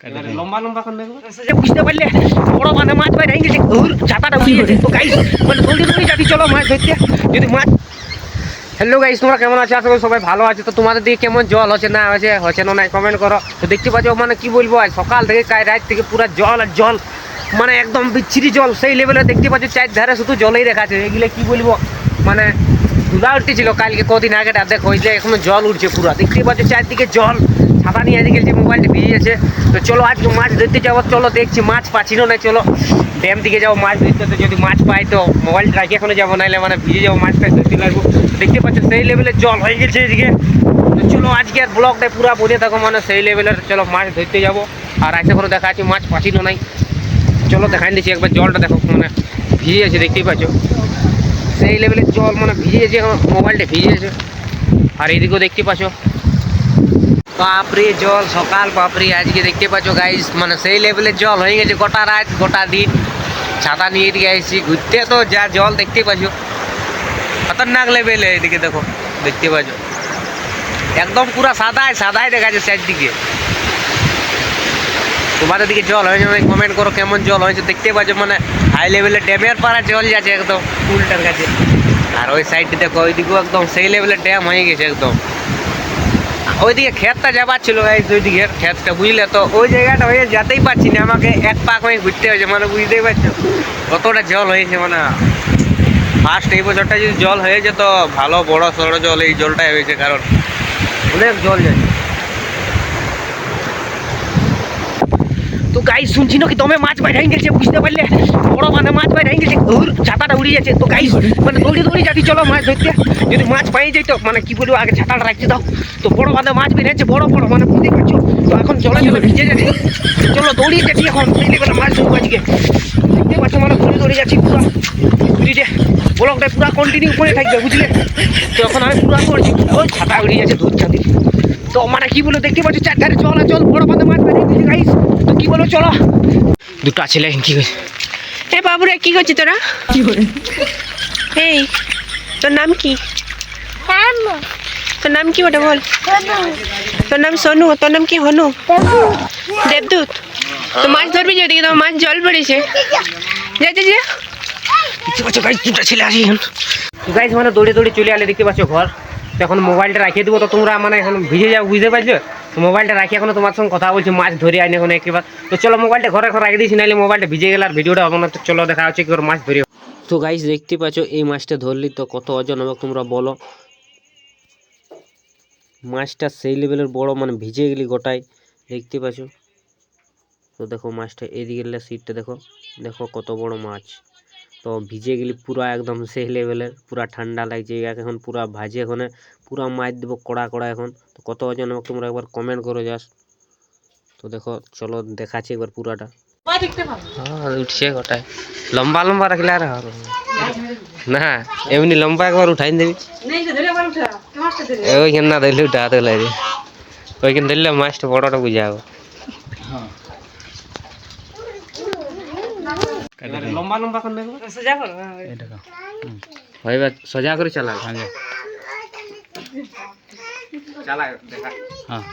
লম্বা লম্বা করে দেখো বুঝতে পারলে বড় মানে মাছ বাইরে গেছে ছাতাটা উড়িয়েছে তো গাইস মানে দৌড়ে দৌড়ে যাচ্ছি চলো মাছ ধরতে যদি মাছ। হ্যালো গাইস, তোমরা কেমন আছো? আশা করি সবাই ভালো আছে। তো তোমাদের দিকে কেমন জল হচ্ছে না হচ্ছে না কমেন্ট করো। তো দেখতে পাচ্ছ মানে কি বলবো, আজ সকাল থেকে রাত থেকে পুরো জল আর জল, মানে একদম বিচ্ছিরি জল সেই লেভেলে দেখতে পাচ্ছ। চারধারে শুধু জলেই দেখাচ্ছে। এগুলো কি বলবো, মানে ধুলা উঠতেছিল কালকে কদিন আগে দেখ হয়েছে, এখনো জল উঠছে পুরো দেখতে পাচ্ছ চারদিকে জল। ছাতা নিয়ে আজকে যে মোবাইলটা ভিজে গেছে। তো চলো আজকে মাছ ধরতে যাবো, চলো দেখছি মাছ পাচ্ছিল না, চলো ড্যাম দিকে যাবো মাছ ধরতে। তো যদি মাছ পাই তো মোবাইলটা রাখি এখনো যাবো, নাইলে মানে ভিজে যাবো, মাছটা ধরতে লাগবো। দেখতে পাচ্ছ সেই লেভেলের জল হয়ে গেছে এদিকে। তো চলো আজকে আর ব্লগটা পুরো বসে থাকো, মানে সেই লেভেলের চলো মাছ ধরতে যাবো। আর আজকে করে দেখা যাচ্ছে মাছ পাচ্ছিল নাই। চলো দেখাই দিচ্ছি একবার জলটা দেখো, মানে ভিজে আছে দেখতেই পাচ্ছ সেই লেভেলের জল, মানে ভিজে গেছে, মোবাইলটা ভিজে গেছে। আর এইদিকেও দেখতে পাচ্ছ বাপরে জল সকাল, বাপরে আজকে দেখতে পাচ্ছ গাইস মানে সেই লেভেলের জল হয়ে গেছে। গোটা রাত গোটা দিন ছাতা নিয়ে এদিকে আসছি ঘুরতে, তো যা জল দেখতে পাচ্ছ খতরনাক লেভেলে। এদিকে দেখো দেখতে পাচ্ছ একদম পুরা সাদাই সাদাই দেখা যাচ্ছে চারদিকে। তোমাদের দিকে জল হয়েছে মানে কমেন্ট করো কেমন জল হয়েছে। দেখতে পাচ্ছ মানে হাই লেভেলের ড্যামের পাড়া জল যাচ্ছে একদম পুলটার কাছে। আর ওই সাইডে দেখো ওইদিকেও একদম সেই লেভেলের ড্যাম হয়ে গেছে একদম। ওইদিকে ক্ষেতটা যাবার ছিল ওইদিকে ক্ষেতটা বুঝলে, তো ওই জায়গাটা হয়ে যেতেই পারছি না, আমাকে এক পাক হয়ে ঘুরতে হয়েছে, মানে বুঝতেই পারছো কতটা জল হয়েছে। মানে ফার্স্ট এই বছরটা যদি জল হয়ে যেত ভালো বড় সড়ো জল, এই জলটাই হয়েছে, কারণ অনেক জল যাচ্ছে। তো গাইস শুনছি নাকি দমে মাছ বাইরে গেছে, বুঝতে পারলে বড় মানে মাছ বাইরে গেছে, ছাতাটা উড়ে যাচ্ছে। তো গাইস মানে দৌড়ে দৌড়ে যাচ্ছি চলো মাছ ধরতে, যদি মাছ পাই যাই তো মানে কি বলবো আগে ছাতাটা রাখতে দাও। তো বড় বাঁধে মাছ বেরিয়েছে বড় বড়, মানে বুঝতে পারছো। তো এখন জলে জলে ভিজে যাচ্ছে, চলো দৌড়িয়ে যাচ্ছি এখন সেই লেভেলে মাছ ধরবো আজকে। দেখতে পাচ্ছ মানে দৌড়ে দৌড়ে যাচ্ছি পুরো, বুঝেছে ব্লগটা পুরো কন্টিনিউ করে থাকবে বুঝলে। তো এখন আমি পুরো করছি, ওই ছাতা উড়ে যাচ্ছে ধূর ছাদি। তো মানে কি বলো দেখতে পাচ্ছ চারধারে জল আর জল, বড় বাঁধে মাছ বেরিয়ে গেছে গাইস। তো কি বলো চলো দুটো ছেলে কি করছে, এ বাবুরা কি করছিস তোরা? কি করে? এই তোর নাম কি? তোর নাম কি ওটা বল? তোর নাম সোনু, তোর নাম কি হনু? দেবদূত। তো মাছ ধরবি যে ওদিকে, তোমার মাছ জল পড়েছে, যা যা যা। দেখতে পাচ্ছ গাইস দুটো ছেলে আসি এখন। গাইস মানে দৌড়ে দৌড়ে চলে আলে দেখতে পাচ্ছ ঘর। তো এখন মোবাইলটা রাখিয়ে দেবো, তো তোমরা মানে এখন ভিজে যাও বুঝতে পারছো। তো মোবাইলটা রাখি এখন তোমার সঙ্গে কথা বলছি, মাছ ধরে আনি এখন একেবারে। তো চলো মোবাইলটা ঘরে এখন রাখি দিয়েছি, নাহলে মোবাইলটা ভিজে গেলে আর ভিডিওটা হবে না। তো চলো দেখা হচ্ছে কি মাছ ধরি। তো গাইস দেখতে পাচ্ছ এই মাছটা ধরলি তো কত ওজন হবে তোমরা বলো। মাছটা সেই লেভেলের বড়, মানে ভিজে গেলি গোটাই দেখতে পাচ্ছ। তো দেখো মাছটা এদিকে সিটটা দেখো, দেখো কত বড় মাছ। তো ভিজে গেলি পুরা একদম সেই লেভেলের, পুরা ঠান্ডা লাগছে এখন, পুরা ভাজে এখন পুরা মাছ দেবো কড়া কড়া এখন। তো কত ওজন হবে তোমরা একবার কমেন্ট করো জাস্ট। তো দেখো চলো দেখাচ্ছি একবার পুরাটা। হ্যাঁ উঠছে গোটায়, লম্বা লম্বা রাখলে আর না এমনি লম্বা একবার উঠাই দেবি। ওইখানে না ধরলে উঠা হাতে লাগে, ওইখানে ধরলে মাছটা বড়টা বুঝা হবে। লম্বা লম্বা করে দেখো, সোজা করো, সোজা করে চালা চালা দেখা। হ্যাঁ